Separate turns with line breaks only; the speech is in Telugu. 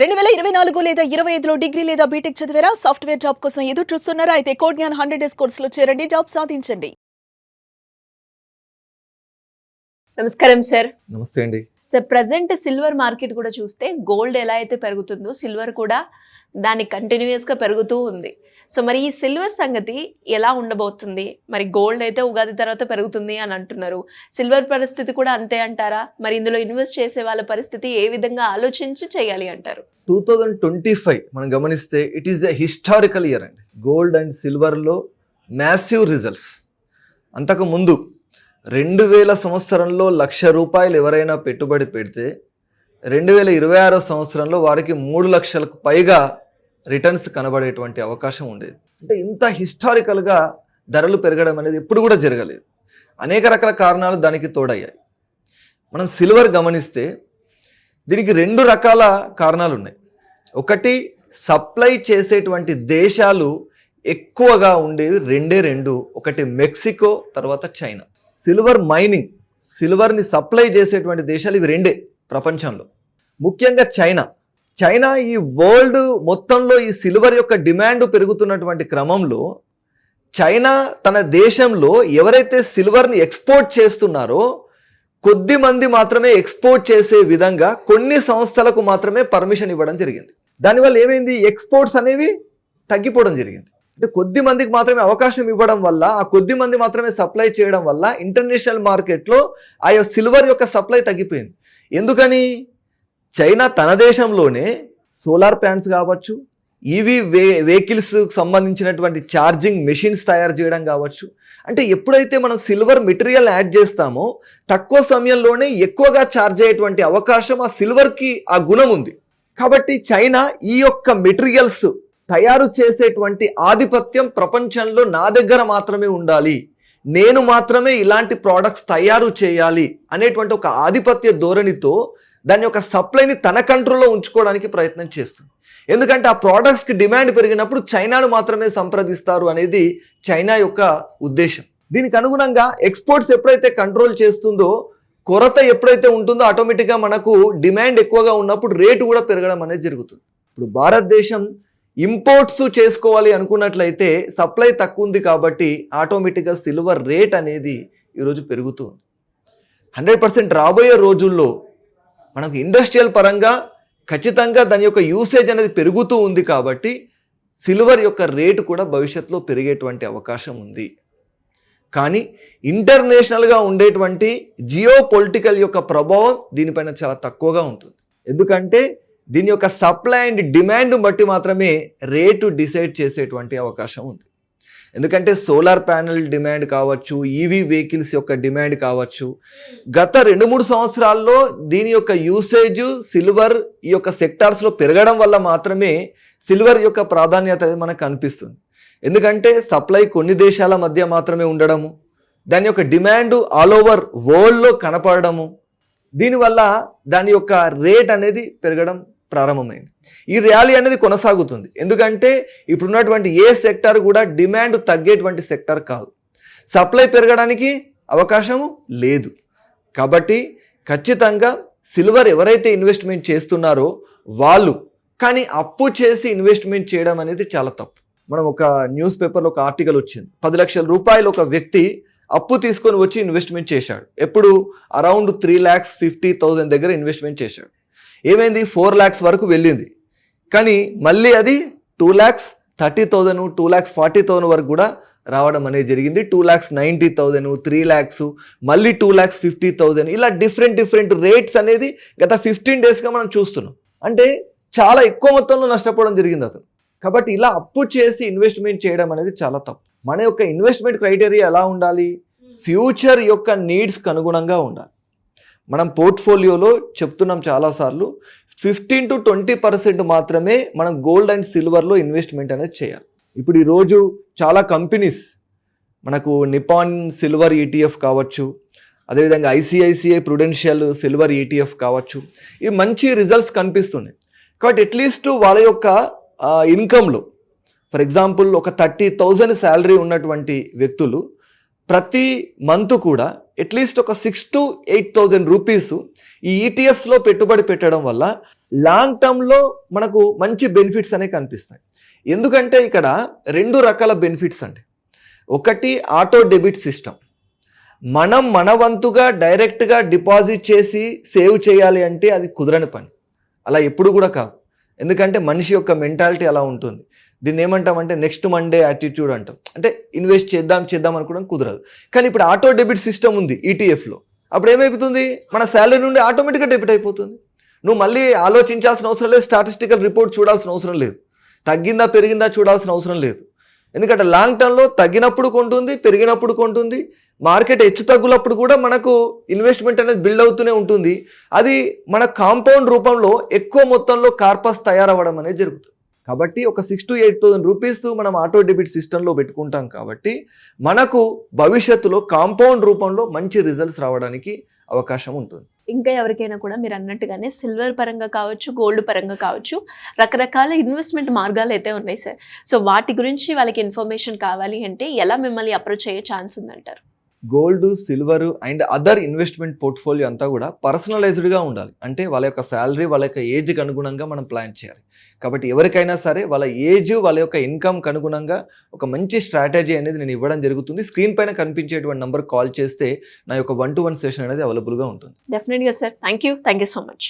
2024 లేదా 25లో డిగ్రీ లేదా బీటెక్ చదివారా? సాఫ్ట్‌వేర్ జాబ్ కోసం ఎదురు చూస్తున్నారా? అయితే కోడ్ జ్ఞాన్ 100 డేస్ కోర్సులో చేరండి, జాబ్ సాధించండి. నమస్కారం సార్.
నమస్తే అండి.
సార్, ప్రెజెంట్ సిల్వర్ మార్కెట్ కూడా చూస్తే గోల్డ్ ఎలా అయితే పెరుగుతుందో సిల్వర్ కూడా దాన్ని కంటిన్యూయస్‌గా పెరుగుతూ ఉంది. సో మరి ఈ సిల్వర్ సంగతి ఎలా ఉండబోతుంది? మరి గోల్డ్ అయితే ఉగాది తర్వాత పెరుగుతుంది అని అంటున్నారు. సిల్వర్ పరిస్థితి కూడా అంతే అంటారా? మరి ఇందులో ఇన్వెస్ట్ చేసే వాళ్ళ పరిస్థితి ఏ విధంగా ఆలోచించి చేయాలి అంటారు?
2025 మనం గమనిస్తే it is a historical year అండి. గోల్డ్ అండ్ సిల్వర్లో మ్యాసివ్ రిజల్ట్స్. అంతకు ముందు 2000 సంవత్సరంలో ₹1,00,000 ఎవరైనా పెట్టుబడి పెడితే 2026 సంవత్సరంలో వారికి 3 లక్షలకు పైగా రిటర్న్స్ కనబడేటువంటి అవకాశం ఉండేది. అంటే ఇంత హిస్టారికల్గా ధరలు పెరగడం అనేది ఎప్పుడు కూడా జరగలేదు. అనేక రకాల కారణాలు దానికి తోడయ్యాయి. మనం సిల్వర్ గమనిస్తే దీనికి 2 రకాల కారణాలు ఉన్నాయి. ఒకటి, సప్లై చేసేటువంటి దేశాలు ఎక్కువగా ఉండేవి రెండు. ఒకటి మెక్సికో, తర్వాత చైనా. సిల్వర్ మైనింగ్, సిల్వర్ని సప్లై చేసేటువంటి దేశాలు ఇవి 2 ప్రపంచంలో. ముఖ్యంగా చైనా ఈ వరల్డ్ మొత్తంలో ఈ సిల్వర్ యొక్క డిమాండ్ పెరుగుతున్నటువంటి క్రమంలో చైనా తన దేశంలో ఎవరైతే సిల్వర్ని ఎక్స్పోర్ట్ చేస్తున్నారో కొద్ది మంది మాత్రమే ఎక్స్పోర్ట్ చేసే విధంగా కొన్ని సంస్థలకు మాత్రమే పర్మిషన్ ఇవ్వడం జరిగింది. దానివల్ల ఏమైంది, ఎక్స్పోర్ట్స్ అనేవి తగ్గిపోవడం జరిగింది. అంటే కొద్ది మందికి మాత్రమే అవకాశం ఇవ్వడం వల్ల, ఆ కొద్ది మంది మాత్రమే సప్లై చేయడం వల్ల ఇంటర్నేషనల్ మార్కెట్లో ఆ సిల్వర్ యొక్క సప్లై తగ్గిపోయింది. ఎందుకని? చైనా తన దేశంలోనే సోలార్ ప్లాంట్స్ కావచ్చు, ఈవీ వెహికల్స్ సంబంధించినటువంటి ఛార్జింగ్ మెషిన్స్ తయారు చేయడం కావచ్చు. అంటే ఎప్పుడైతే మనం సిల్వర్ మెటీరియల్ యాడ్ చేస్తామో తక్కువ సమయంలోనే ఎక్కువగా ఛార్జ్ అయ్యేటువంటి అవకాశం ఆ సిల్వర్కి ఆ గుణం ఉంది. కాబట్టి చైనా ఈ యొక్క మెటీరియల్స్ తయారు చేసేటువంటి ఆధిపత్యం ప్రపంచంలో నా దగ్గర మాత్రమే ఉండాలి, నేను మాత్రమే ఇలాంటి ప్రోడక్ట్స్ తయారు చేయాలి అనేటువంటి ఒక ఆధిపత్య ధోరణితో దాని యొక్క సప్లైని తన కంట్రోల్లో ఉంచుకోవడానికి ప్రయత్నం చేస్తుంది. ఎందుకంటే ఆ ప్రోడక్ట్స్కి డిమాండ్ పెరిగినప్పుడు చైనాను మాత్రమే సంప్రదిస్తారు అనేది చైనా యొక్క ఉద్దేశం. దీనికి అనుగుణంగా ఎక్స్పోర్ట్స్ ఎప్పుడైతే కంట్రోల్ చేస్తుందో, కొరత ఎప్పుడైతే ఉంటుందో ఆటోమేటిక్గా మనకు డిమాండ్ ఎక్కువగా ఉన్నప్పుడు రేటు కూడా పెరగడం అనేది జరుగుతుంది. ఇప్పుడు భారతదేశం ఇంపోర్ట్స్ చేసుకోవాలి అనుకున్నట్లయితే సప్లై తక్కువ ఉంది కాబట్టి ఆటోమేటిక్గా సిల్వర్ రేట్ అనేది ఈరోజు పెరుగుతుంది. 100% రాబోయే రోజుల్లో మనకు ఇండస్ట్రియల్ పరంగా ఖచ్చితంగా దాని యొక్క యూసేజ్ అనేది పెరుగుతూ ఉంది కాబట్టి సిల్వర్ యొక్క రేటు కూడా భవిష్యత్తులో పెరిగేటువంటి అవకాశం ఉంది. కానీ ఇంటర్నేషనల్గా ఉండేటువంటి జియో పొలిటికల్ యొక్క ప్రభావం దీనిపైన చాలా తక్కువగా ఉంటుంది. ఎందుకంటే దీని యొక్క సప్లై అండ్ డిమాండ్ బట్టి మాత్రమే రేటు డిసైడ్ చేసేటువంటి అవకాశం ఉంది. ఎందుకంటే సోలార్ ప్యానెల్ డిమాండ్ కావచ్చు, ఈవీ వెహికల్స్ యొక్క డిమాండ్ కావచ్చు, గత 2-3 సంవత్సరాల్లో దీని యొక్క యూసేజ్ సిల్వర్ ఈ యొక్క సెక్టార్స్లో పెరగడం వల్ల మాత్రమే సిల్వర్ యొక్క ప్రాధాన్యత అనేది మనకు కనిపిస్తుంది. ఎందుకంటే సప్లై కొన్ని దేశాల మధ్య మాత్రమే ఉండడము, దాని యొక్క డిమాండ్ ఆల్ ఓవర్ వరల్డ్లో కనపడము, దీనివల్ల దాని యొక్క రేట్ అనేది పెరగడం ప్రారంభమైంది. ఈ ర్యాలీ అనేది కొనసాగుతుంది. ఎందుకంటే ఇప్పుడున్నటువంటి ఏ సెక్టార్ కూడా డిమాండ్ తగ్గేటువంటి సెక్టార్ కాదు, సప్లై పెరగడానికి అవకాశము లేదు. కాబట్టి ఖచ్చితంగా సిల్వర్ ఎవరైతే ఇన్వెస్ట్మెంట్ చేస్తున్నారో వాళ్ళు కానీ అప్పు చేసి ఇన్వెస్ట్మెంట్ చేయడం అనేది చాలా తప్పు. మనం ఒక న్యూస్ పేపర్లో ఒక ఆర్టికల్ వచ్చింది, 10 లక్షల రూపాయలు ఒక వ్యక్తి అప్పు తీసుకొని వచ్చి ఇన్వెస్ట్మెంట్ చేశాడు. ఎప్పుడు? అరౌండ్ 3,50,000 దగ్గర ఇన్వెస్ట్మెంట్ చేశాడు. ఏమైంది? 4 lakhs వరకు వెళ్ళింది. కానీ మళ్ళీ అది 2,30,000, 2,40,000 వరకు కూడా రావడం అనేది జరిగింది. 2,90,000, 3 lakhs, మళ్ళీ 2,50,000, ఇలా డిఫరెంట్ రేట్స్ అనేది గత 15 daysగా మనం చూస్తున్నాం. అంటే చాలా ఎక్కువ మొత్తంలో నష్టపోవడం జరిగింది అతను. కాబట్టి ఇలా అప్పు చేసి ఇన్వెస్ట్మెంట్ చేయడం అనేది చాలా తప్పు. మన యొక్క ఇన్వెస్ట్మెంట్ క్రైటీరియా ఎలా ఉండాలి? ఫ్యూచర్ యొక్క నీడ్స్కి అనుగుణంగా ఉండాలి. మనం పోర్ట్ఫోలియోలో చెప్తున్నాం చాలాసార్లు, 15 to 20% మాత్రమే మనం గోల్డ్ అండ్ సిల్వర్లో ఇన్వెస్ట్మెంట్ అనేది చేయాలి. ఇప్పుడు ఈరోజు చాలా కంపెనీస్, మనకు నిపాన్ సిల్వర్ ETF కావచ్చు, అదేవిధంగా ICICI ప్రుడెన్షియల్ సిల్వర్ ETF కావచ్చు, ఇవి మంచి రిజల్ట్స్ కనిపిస్తున్నాయి. కాబట్టి అట్లీస్ట్ వాళ్ళ యొక్క ఇన్కంలో, ఫర్ ఎగ్జాంపుల్ ఒక 30,000 శాలరీ ఉన్నటువంటి వ్యక్తులు ప్రతి మంత్ కూడా అట్లీస్ట్ ఒక 6,000 to 8,000 రూపీస్ ఈ ETFస్లో పెట్టుబడి పెట్టడం వల్ల లాంగ్ టర్మ్లో మనకు మంచి బెనిఫిట్స్ అనేవి కనిపిస్తాయి. ఎందుకంటే ఇక్కడ 2 రకాల బెనిఫిట్స్ అండి. ఒకటి ఆటో డెబిట్ సిస్టమ్. మనం మన వంతుగా డైరెక్ట్గా డిపాజిట్ చేసి సేవ్ చేయాలి అంటే అది కుదరని పని, అలా ఎప్పుడు కూడా కాదు. ఎందుకంటే మనిషి యొక్క మెంటాలిటీ అలా ఉంటుంది. దీన్ని ఏమంటామంటే నెక్స్ట్ మండే యాటిట్యూడ్ అంటాం. అంటే ఇన్వెస్ట్ చేద్దాం అనుకోవడం కుదరదు. కానీ ఇప్పుడు ఆటో డెబిట్ సిస్టమ్ ఉంది ఈటీఎఫ్లో. అప్పుడు ఏమైపోతుంది, మన శాలరీ నుండి ఆటోమేటిక్గా డెబిట్ అయిపోతుంది. నువ్వు మళ్ళీ ఆలోచించాల్సిన అవసరం లేదు, స్టాటిస్టికల్ రిపోర్ట్ చూడాల్సిన అవసరం లేదు, తగ్గిందా పెరిగిందా చూడాల్సిన అవసరం లేదు. ఎందుకంటే లాంగ్ టర్మ్లో తగ్గినప్పుడు కొంటుంది, పెరిగినప్పుడు కొంటుంది, మార్కెట్ హెచ్చు తగ్గులప్పుడు కూడా మనకు ఇన్వెస్ట్మెంట్ అనేది బిల్డ్ అవుతూనే ఉంటుంది. అది మన కాంపౌండ్ రూపంలో ఎక్కువ మొత్తంలో కార్పస్ తయారవ్వడం అనేది జరుగుతుంది. కాబట్టి ఒక 6,000 to 8,000 రూపీస్ మనం ఆటో డెబిట్ సిస్టంలో పెట్టుకుంటాం కాబట్టి మనకు భవిష్యత్తులో కాంపౌండ్ రూపంలో మంచి రిజల్ట్స్ రావడానికి అవకాశం ఉంటుంది.
ఇంకా ఎవరికైనా కూడా మీరు అన్నట్టుగానే సిల్వర్ పరంగా కావచ్చు, గోల్డ్ పరంగా కావచ్చు, రకరకాల ఇన్వెస్ట్మెంట్ మార్గాలు అయితే ఉన్నాయి సార్. సో వాటి గురించి వాళ్ళకి ఇన్ఫర్మేషన్ కావాలి అంటే ఎలా మిమ్మల్ని అప్రోచ్ అయ్యే ఛాన్స్ ఉందంటారు?
Gold, silver and other investment portfolio అంతా కూడా పర్సనలైజ్డ్గా ఉండాలి. అంటే వాళ్ళ యొక్క శాలరీ, వాళ్ళ యొక్క ఏజ్కి అనుగుణంగా మనం ప్లాన్ చేయాలి. కాబట్టి ఎవరికైనా సరే వాళ్ళ ఏజ్, వాళ్ళ యొక్క ఇన్కమ్కి అనుగుణంగా ఒక మంచి స్ట్రాటజీ అనేది నేను ఇవ్వడం జరుగుతుంది. స్క్రీన్ పైన కనిపించేటువంటి నెంబర్ కాల్ చేస్తే నా యొక్క 1-to-1 సెషన్ అనేది అవైలబుల్గా ఉంటుంది.
డెఫినెట్గా sir. Thank you so much.